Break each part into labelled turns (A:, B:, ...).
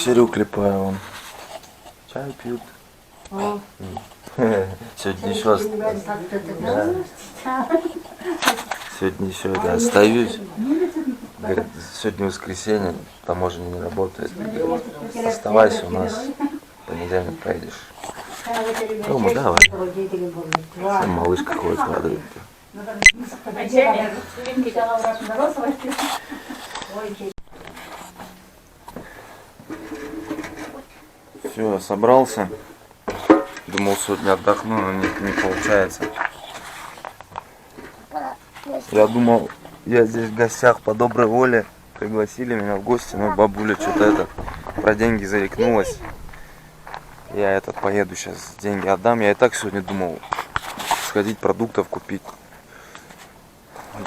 A: Кучерю клепаю вон. Чай пьют. Сегодня еще Сегодня еще это остаюсь. Говорят, сегодня воскресенье, таможня не работает. Оставайся у нас, в понедельник поедешь. Дома давай. Там малышка ходит, падает. Все, я собрался. Думал, сегодня отдохну, но не получается. Я думал, я здесь в гостях по доброй воле. Пригласили меня в гости, но бабуля что-то про деньги заикнулась. Я поеду сейчас, деньги отдам. Я и так сегодня думал сходить продуктов купить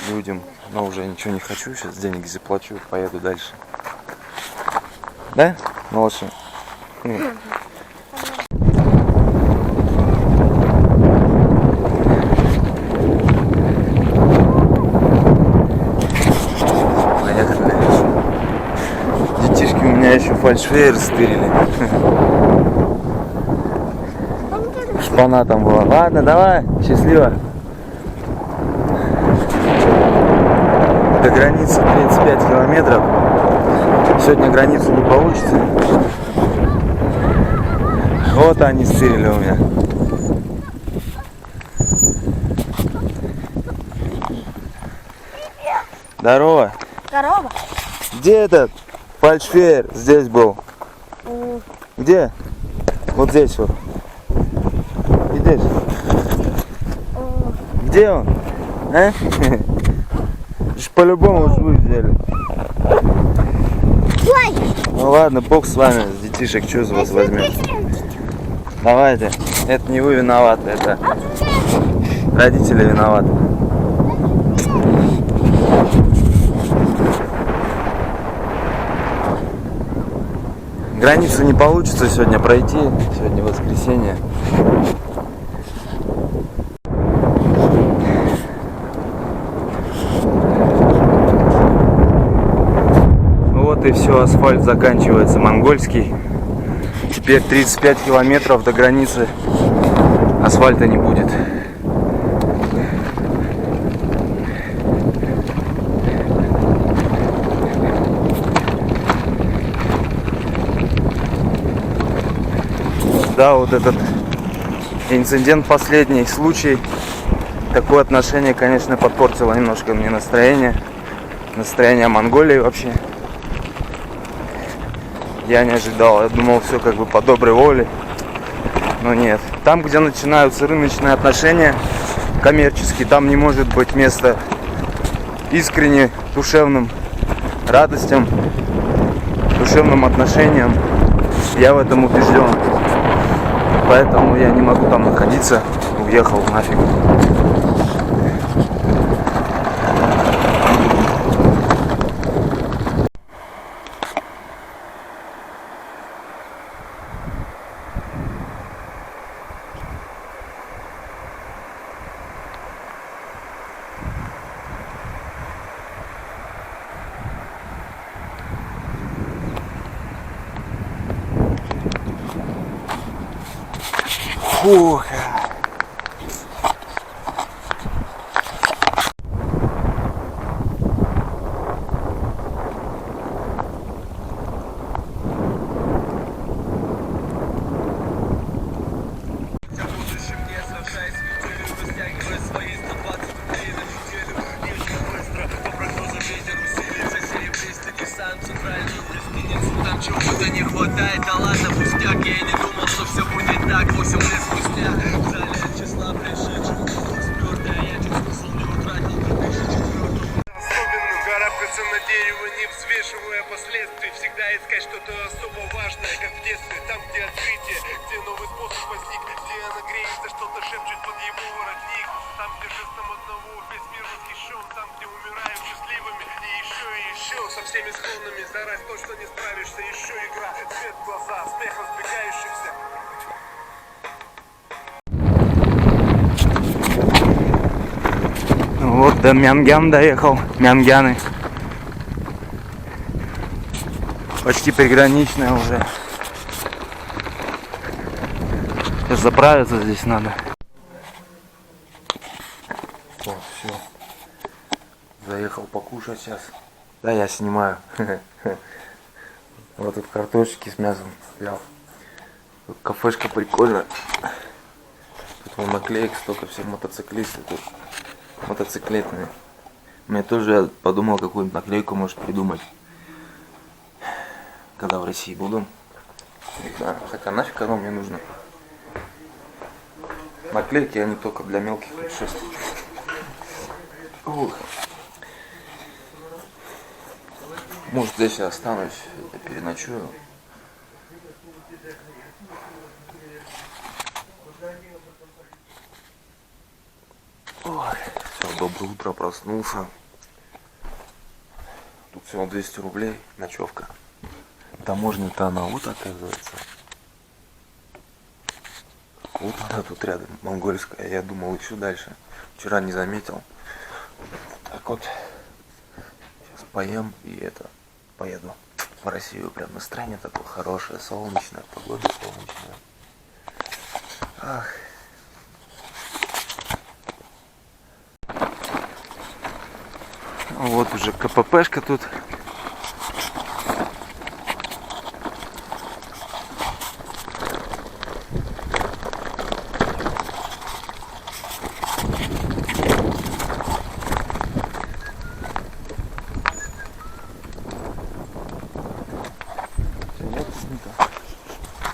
A: людям, но уже ничего не хочу. Сейчас денег заплачу, поеду дальше. Да, малыши? Детишки у меня еще фальшфейер стырили. Шпана там была. Ладно, давай, счастливо. До границы 35 километров. Сегодня границу не получится. Вот они стырили у меня. Здорово.
B: Здорово.
A: Где этот фальшфейер? Здесь был. Где? Вот здесь вот. Видишь? Где он? А? По-любому уж вы взяли. Ну ладно, бог с вами, с детишек, что из вас возьмет. Давайте. Это не вы виноваты, это родители виноваты. Границу не получится сегодня пройти. Сегодня воскресенье. Вот и все, асфальт заканчивается, монгольский. Теперь 35 километров до границы. Асфальта не будет. Да, вот этот инцидент, последний случай, такое отношение, конечно, подпортило немножко мне настроение Монголии вообще. Я не ожидал, я думал, все как бы по доброй воле, но нет. Там, где начинаются рыночные отношения коммерческие, там не может быть места искренне душевным радостям, душевным отношениям. Я в этом убежден. Поэтому я не могу там находиться. Уехал нафиг. Фух.
C: Чего-то не хватает, да ладно, пустяк. Я не думал, что все будет так 8 лет спустя. В зале от числа пришедших спёртая, я чуть смысл не утратил 2004. Особенным карабкаться на дерево, не взвешивая последствий. Всегда искать что-то особо важное, как в детстве. Там, где открытие, где новый способ возник, где она греется, что-то шепчет под его воротник. Там, где жестом одного весь мир восхищен. Там, где умираем счастливыми. И еще со всеми склонными. За раз точно не справишься. Еще игра, свет в глаза, смех разбегающихся.
A: Вот до Мянгян доехал. Мянгяны. Почти приграничная уже. Сейчас заправиться здесь надо. О, все. Заехал покушать сейчас. Да, я снимаю. Вот тут картошечки с мясом взял. Тут кафешка прикольная. Тут вон наклеек столько, все мотоциклисты тут. Мотоциклетные. Мне тоже я подумал, какую-нибудь наклейку может придумать. Когда в России буду. Да, хотя нафиг оно мне нужно. Наклейки они только для мелких путешествий. Ух. Может, здесь я останусь, переночую. Ой, все, доброе утро, проснулся. Тут всего 200 рублей, ночевка. Таможня-то она вот оказывается. Вот она тут рядом, монгольская. Я думал еще дальше. Вчера не заметил. Так вот. Сейчас поем и поеду в Россию. Прям настроение такое хорошее, солнечное, погода солнечная. Ах. Вот уже КППшка тут.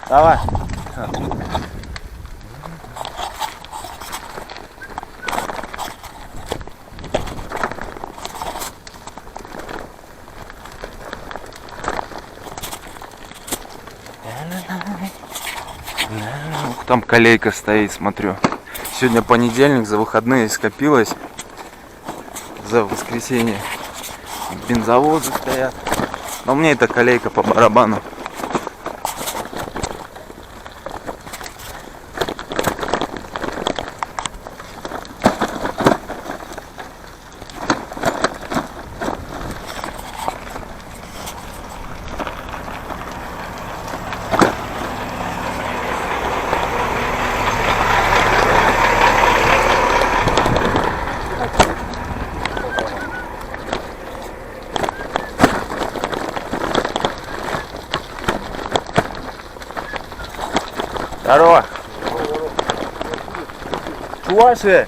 A: Давай. Ух, там колейка стоит, смотрю. Сегодня понедельник, за выходные скопилось. За воскресенье бензовозы стоят. Но мне эта колейка по барабану. Здорово. Чуваши.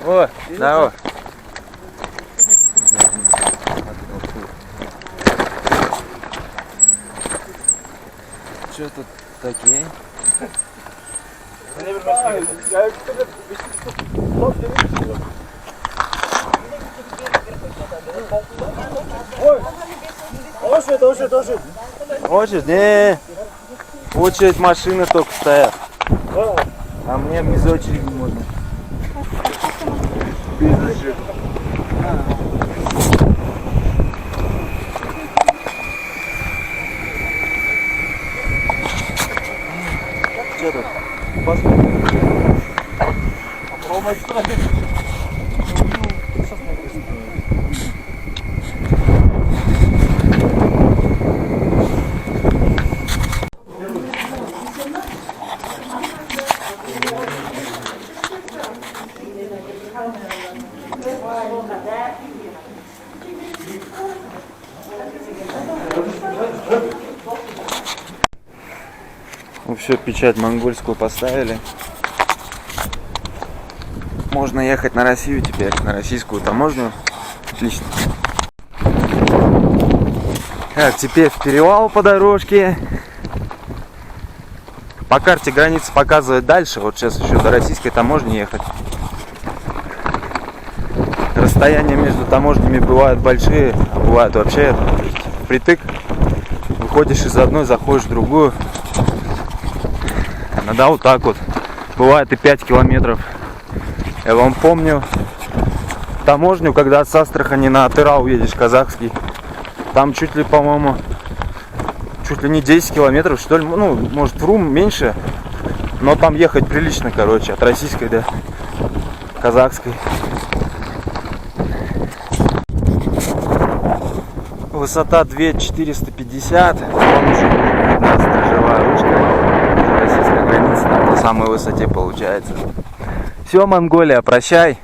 A: О, здорово. Что тут такие? Очередь? Не. Очередь машины только стоят. А мне без очереди можно. Без очереди. Что тут? Ну все, печать монгольскую поставили. Можно ехать на Россию теперь, на российскую таможню. Отлично. Так, теперь в перевал по дорожке. По карте граница показывает дальше. Вот сейчас еще до российской таможни ехать. Расстояния между таможнями бывают большие, а бывают вообще впритык. Выходишь из одной, заходишь в другую. Иногда вот так вот. Бывает и 5 километров. Я вам помню таможню, когда с Астрахани на Атырау едешь, казахский. Там чуть ли, по-моему, чуть ли не 10 километров, что ли. Ну, может, вру, меньше. Но там ехать прилично, короче, от российской до казахской. Высота 2450. Вон уже видна сторожевая ручка. Российская граница там на самой высоте получается. Все, Монголия, прощай.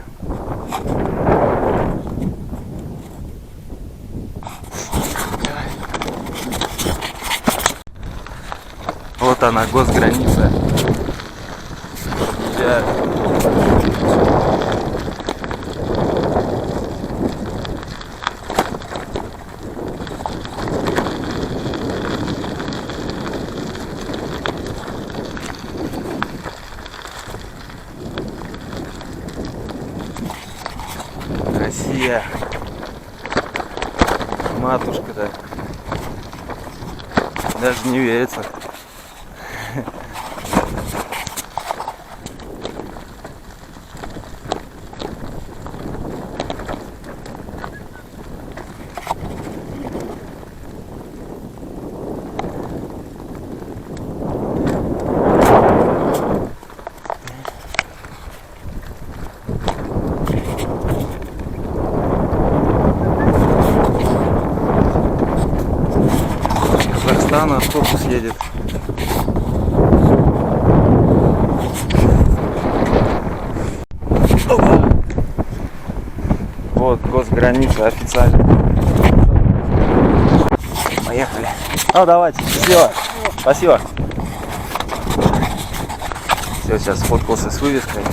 A: Вот она, госграница. Россия, матушка-то, даже не верится. Казахстан, автобус едет. Вот госграница официально. Поехали. Ну давайте, все. Спасибо. Все, сейчас сфоткался с вывеской.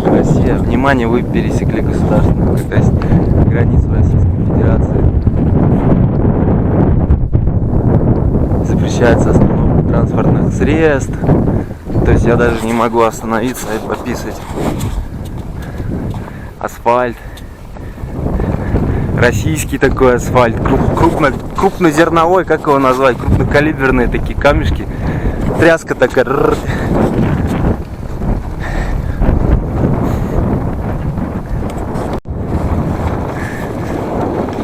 A: Россия. Внимание, вы пересекли государственную границу Российской Федерации. Запрещается остановка транспортных средств. То есть я даже не могу остановиться и пописать. Асфальт. Российский такой асфальт. Крупнозерновой, как его назвать? Крупнокалиберные такие камешки. Тряска такая.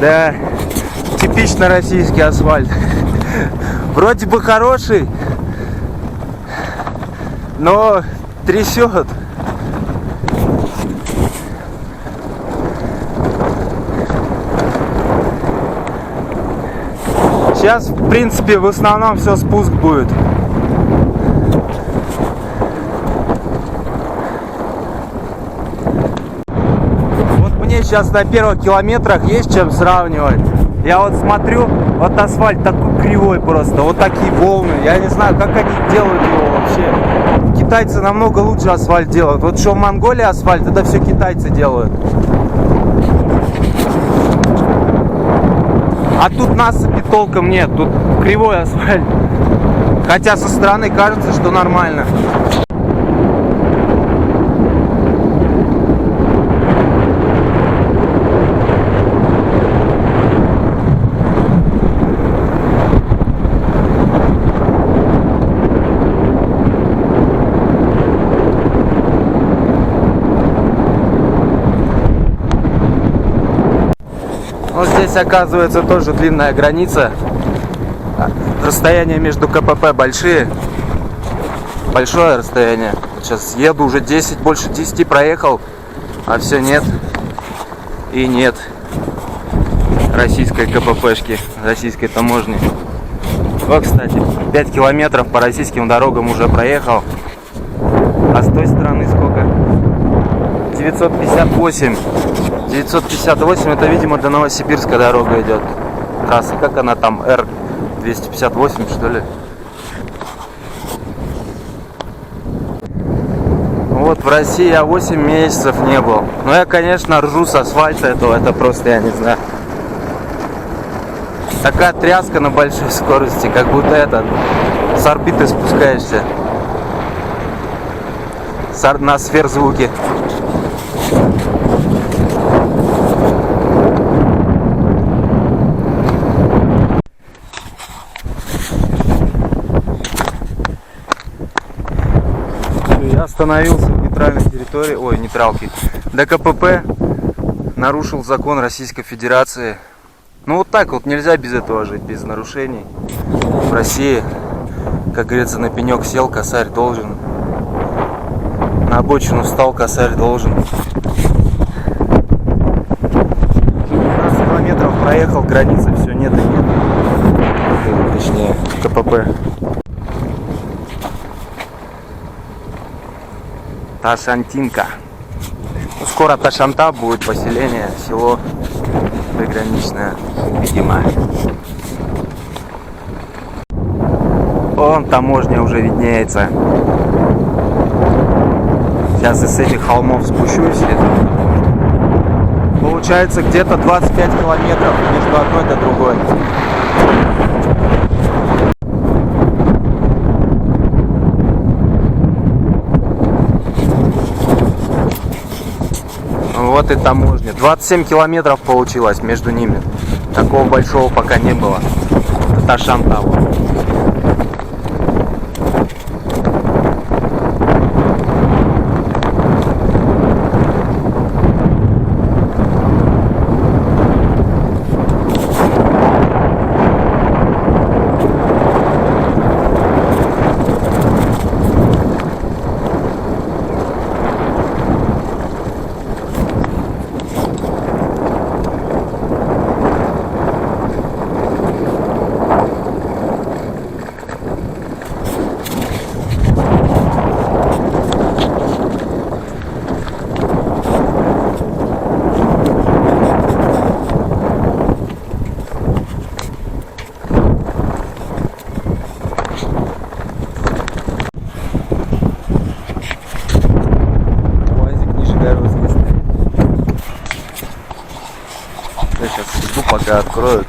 A: Да, типично российский асфальт. Вроде бы хороший, но трясет. Сейчас, в принципе, в основном все спуск будет. Сейчас на первых километрах есть чем сравнивать. Я вот смотрю, вот асфальт такой кривой просто, вот такие волны. Я не знаю, как они делают его вообще. Китайцы намного лучше асфальт делают. Вот что в Монголии асфальт, это все китайцы делают. А тут насыпи толком нет, тут кривой асфальт. Хотя со стороны кажется, что нормально. Вот здесь, оказывается, тоже длинная граница. Расстояния между КПП большие. Большое расстояние. Сейчас еду уже 10, больше 10 проехал, а все нет. И нет российской КППшки, российской таможни. Вот, кстати, 5 километров по российским дорогам уже проехал. А с той стороны сколько? 958. 958, это, видимо, до Новосибирска дорога идет. Трасса, как она там, Р-258, что ли? Вот в России я 8 месяцев не был. Но я, конечно, ржу с асфальта этого, это просто, я не знаю. Такая тряска на большой скорости, как будто с орбиты спускаешься. На сверхзвуке. Я остановился в нейтральной территории, ой, нейтралки, до КПП. нарушил закон Российской Федерации. Ну вот так вот нельзя без этого жить, без нарушений. В России, как говорится, на пенек сел, косарь должен. На обочину встал, косарь должен. 15 километров проехал, границы все нет и нет. Точнее, КПП. Ташантинка. Ну, скоро Ташанта будет поселение, село приграничное, видимо. Вон таможня уже виднеется. Сейчас из этих холмов спущусь. Получается где-то 25 километров между одной и другой. Вот и таможня. 27 километров получилось между ними. Такого большого пока не было. Ташанта. Я сейчас жду, пока откроют.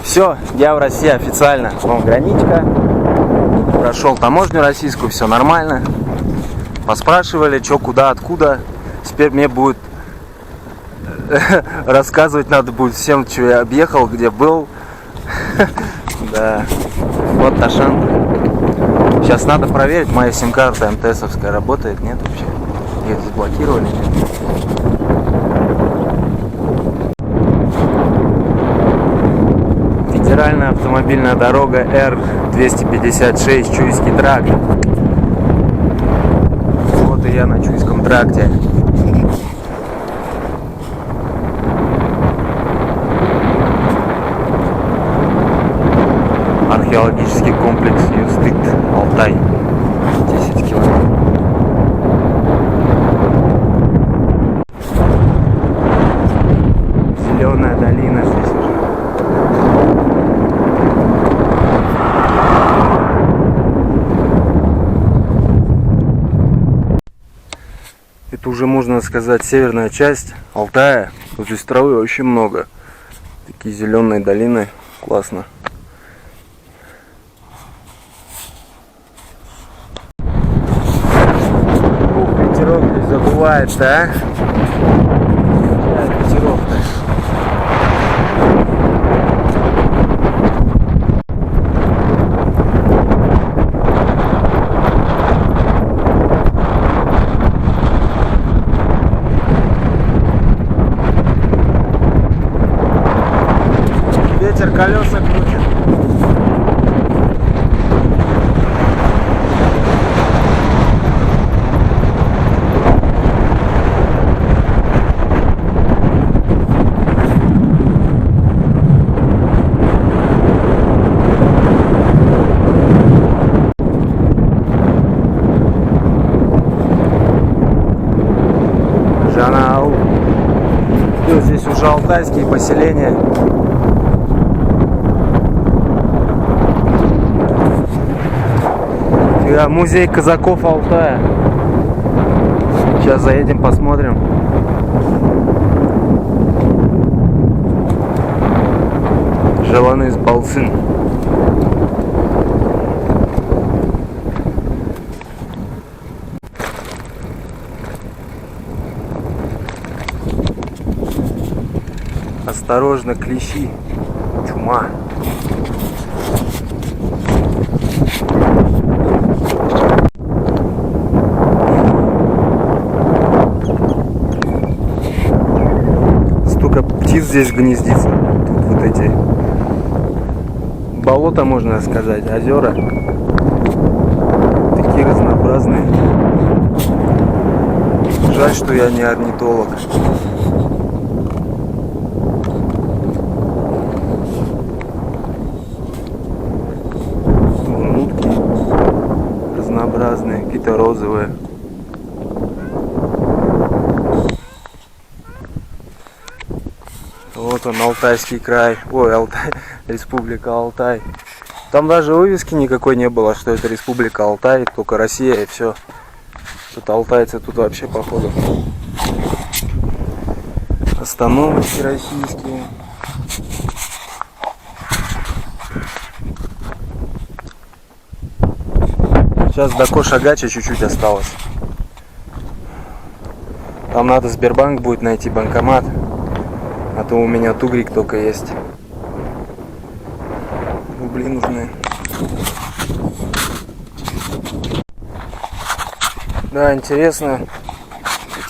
A: Все, я в России официально. Вон граничка. Прошел таможню российскую, все нормально. Поспрашивали, что, куда, откуда. Теперь мне будет рассказывать надо будет всем, что я объехал, где был. Да. Вот Ташанта. Сейчас надо проверить, моя сим-карта МТСовская работает, нет вообще? Ее заблокировали, нет? Федеральная автомобильная дорога Р-256, Чуйский тракт. Вот и я на Чуйском тракте. Археологический комплекс Юстык, Алтай. 10 километров. Зеленая долина здесь уже. Это уже, можно сказать, северная часть Алтая. Тут здесь травы очень много. Такие зеленые долины. Классно. Ух, ветерок здесь задувает-то, а? Ветерок-то. Ветер колеса крутит. Жанау. И вот здесь уже алтайские поселения. Музей казаков Алтая. Сейчас заедем, посмотрим. Желанный из Балсын. Осторожно, клещи. Чума. Столько птиц здесь гнездится. Тут вот эти болота, можно сказать, озера. Такие разнообразные. Жаль, что я не орнитолог. Утки разнообразные, какие-то розовые. Вот он, Алтайский край. Ой, Алтай, Республика Алтай. Там даже вывески никакой не было, что это Республика Алтай, только Россия и все. Тут алтайцы тут вообще походу. Остановки российские. Сейчас до Коша-Гача чуть-чуть осталось. Там надо Сбербанк будет найти, банкомат. А то у меня тугрик только есть. Рубли нужны. Да, интересно.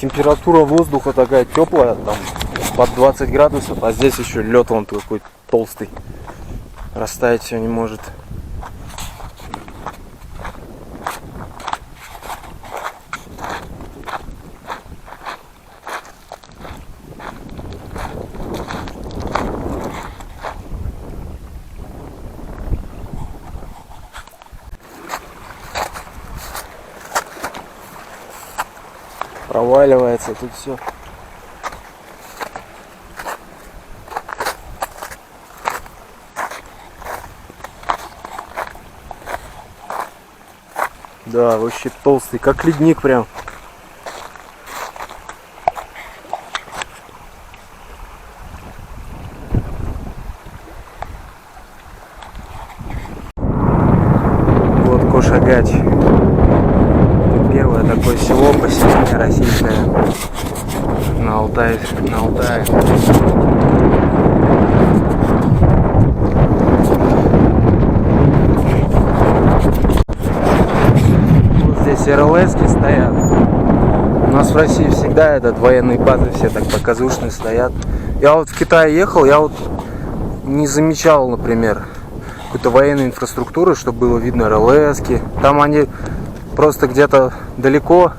A: Температура воздуха такая теплая, там под 20 градусов, а здесь еще лед вон такой толстый. Растаять все не может. Проваливается тут все. Да, вообще толстый, как ледник прям. Вот Коша-Гач. Первое такое село, поселение российское на Алтае. Вот здесь РЛС-ки стоят. У нас в России всегда этот военные базы все так показушные стоят. Я вот в Китай ехал, я вот не замечал, например, какой-то военной инфраструктуры, чтобы было видно РЛС-ки. Там они просто где-то далеко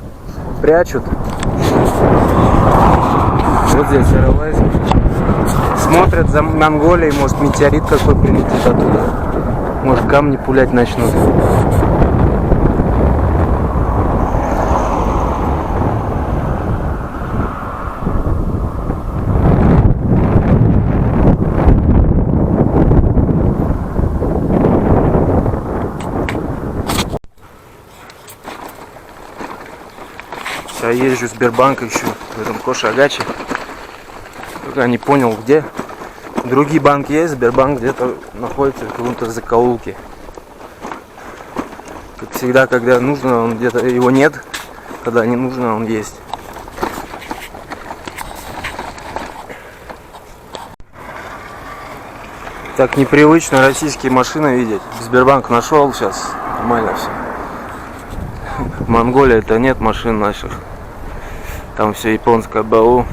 A: прячут. Вот здесь РЛС. Смотрят за Монголией, может метеорит какой прилетит оттуда. Может камни пулять начнут. Я езжу в Сбербанк еще в этом Коша-Гаче. Пока не понял где. Другие банки есть, Сбербанк где-то находится в каком-то закоулке. Как всегда, когда нужно, он где-то его нет. Когда не нужно, он есть. Так непривычно российские машины видеть. Сбербанк нашел сейчас. Нормально все. В Монголии это нет машин наших. Там все японское БУ.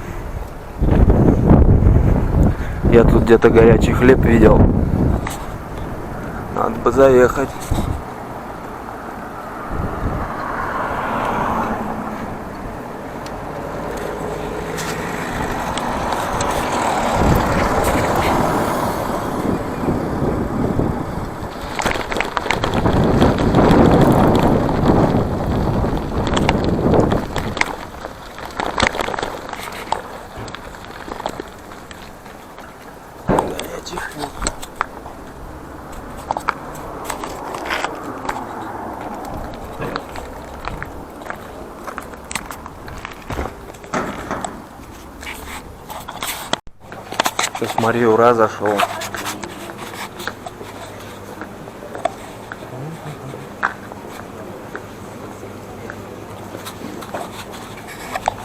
A: Я тут где-то горячий хлеб видел. Надо бы заехать. Сейчас Мария Ура зашел.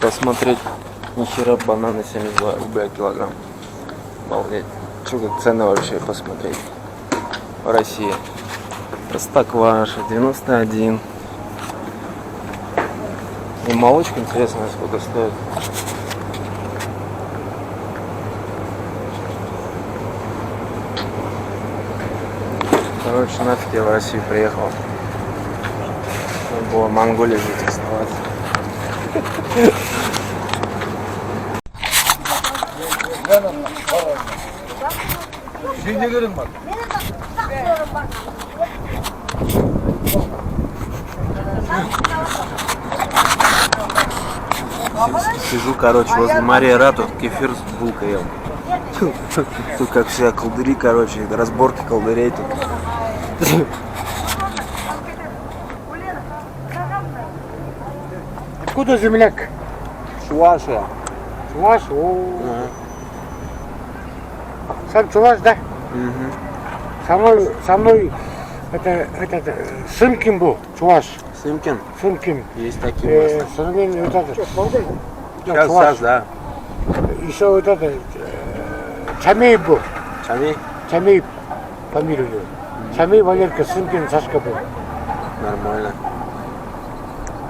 A: Посмотреть, нихера бананы 72 рубля килограмм. Обалдеть. Что тут цены вообще посмотреть в России? Простокваша 91. И молочка, интересно, сколько стоит. Короче, нафиг я в Россию приехал. Надо было в Монголии жить, оставаться. Сижу, короче, возле Мария Ра, тут кефир с булкой ел. Тут как все колдыри, короче, разборки колдырей тут.
B: Откуда земляк?
A: Чувашия.
B: Чуваш? Сам чуваш, да? Со мной это Сымкин был, чуваш.
A: Сымкин?
B: Сымкин.
A: Есть такие у нас. Сейчас, да.
B: Еще вот это Чамей был.
A: Чами?
B: Чамей фамилию. Чамей Валерка, Сымкин Сашка был.
A: Нормально.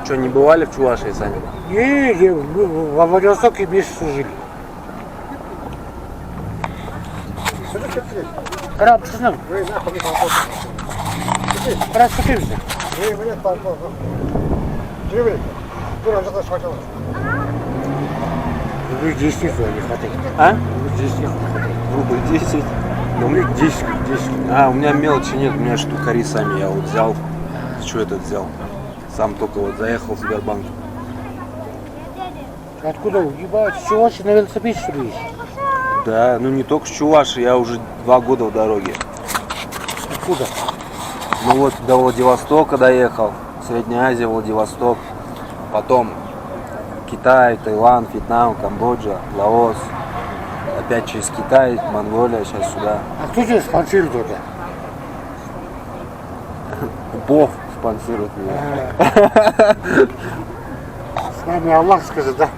A: Что, не бывали в Чувашии сами?
B: Не, мы во Владивостоке вместе служили. Краб, ты знаешь? Краб, ты знаешь? Рублей 10 не хватает.
A: А?
B: Рублей 10 не хватает.
A: Рубль 10.
B: Рублей 10.
A: А, у меня мелочи нет, у меня штукари сами. Я вот взял. Что этот взял? Сам только вот заехал в Сбербанк.
B: Откуда? Ебать, с Чуваши на велосипеде что ли есть?
A: Да, ну не только с Чуваши, я уже 2 года в дороге.
B: Откуда?
A: Ну вот до Владивостока доехал. Средняя Азия, Владивосток. Потом Китай, Таиланд, Вьетнам, Камбоджа, Лаос. Опять через Китай, Монголия, сейчас сюда.
B: А кто тебя спонсирует это?
A: Бог спонсирует меня.
B: С нами Аллах скажет, да?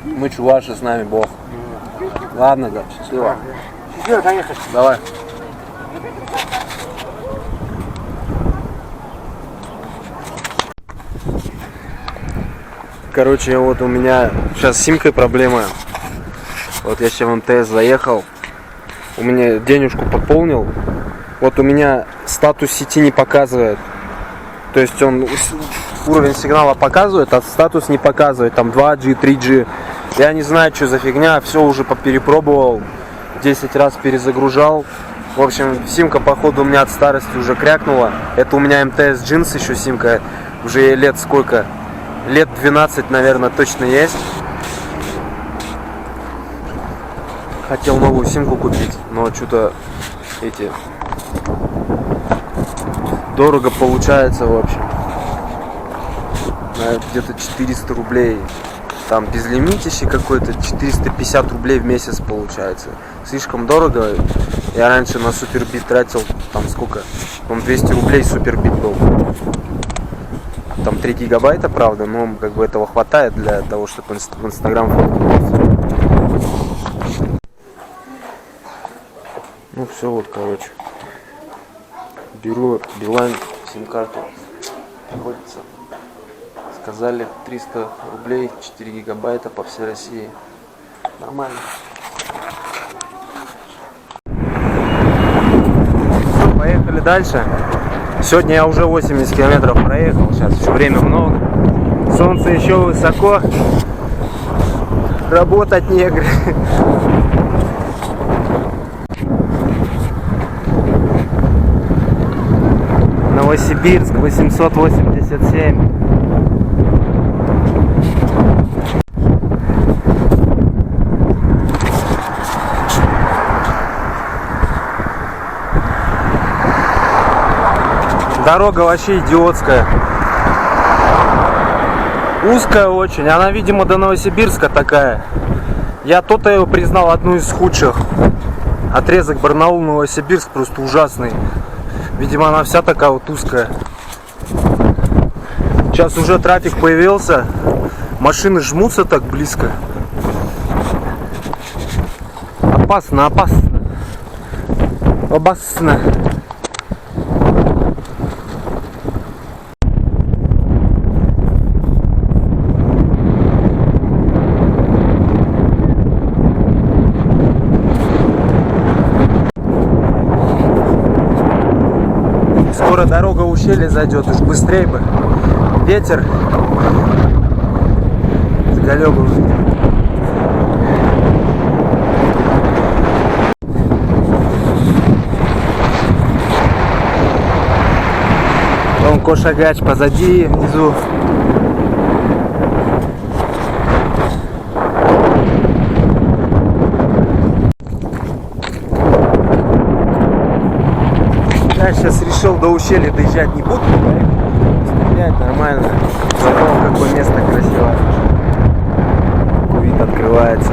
A: Мы чуваши, с нами Бог. Ладно, да, счастливо.
B: Счастливо, доехать.
A: Давай. Короче, вот у меня сейчас с симкой проблема. Вот я сейчас в МТС заехал. У меня денежку пополнил. Вот у меня статус сети не показывает. То есть он уровень сигнала показывает, а статус не показывает. Там 2G, 3G. Я не знаю, что за фигня. Все уже перепробовал. 10 раз перезагружал. В общем, симка, походу, у меня от старости уже крякнула. Это у меня МТС джинс еще симка. Уже лет сколько? Лет 12, наверное, точно есть. Хотел новую симку купить, но что-то эти дорого получается, в общем. Где-то 400 рублей. Там безлимитище какой-то, 450 рублей в месяц получается. Слишком дорого. Я раньше на супербит тратил, там сколько? По-моему, 200 рублей супербит был. Там 3 гигабайта, правда, но как бы этого хватает для того, чтобы в Инстаграм фотки. Ну все, вот, короче. Беру Билайн сим-карту. Находится. Сказали 300 рублей, 4 гигабайта по всей России. Нормально. Все, поехали дальше. Сегодня я уже 80 километров проехал. Сейчас еще время много. Солнце еще высоко. Работать негр. Новосибирск 887. Дорога вообще идиотская. Узкая очень. Она, видимо, до Новосибирска такая. Я то-то его признал одну из худших. Отрезок Барнаул-Новосибирск просто ужасный. Видимо, она вся такая вот узкая. Сейчас уже трафик появился. Машины жмутся так близко. Опасно, опасно. Опасно. Скоро дорога в ущелье зайдет, уж быстрее бы. Ветер заголебывает. Вон Кошагач позади, внизу. Я сейчас решил до ущелья доезжать не буду, стрелять нормально. Зато какое место красивое. Какой вид открывается.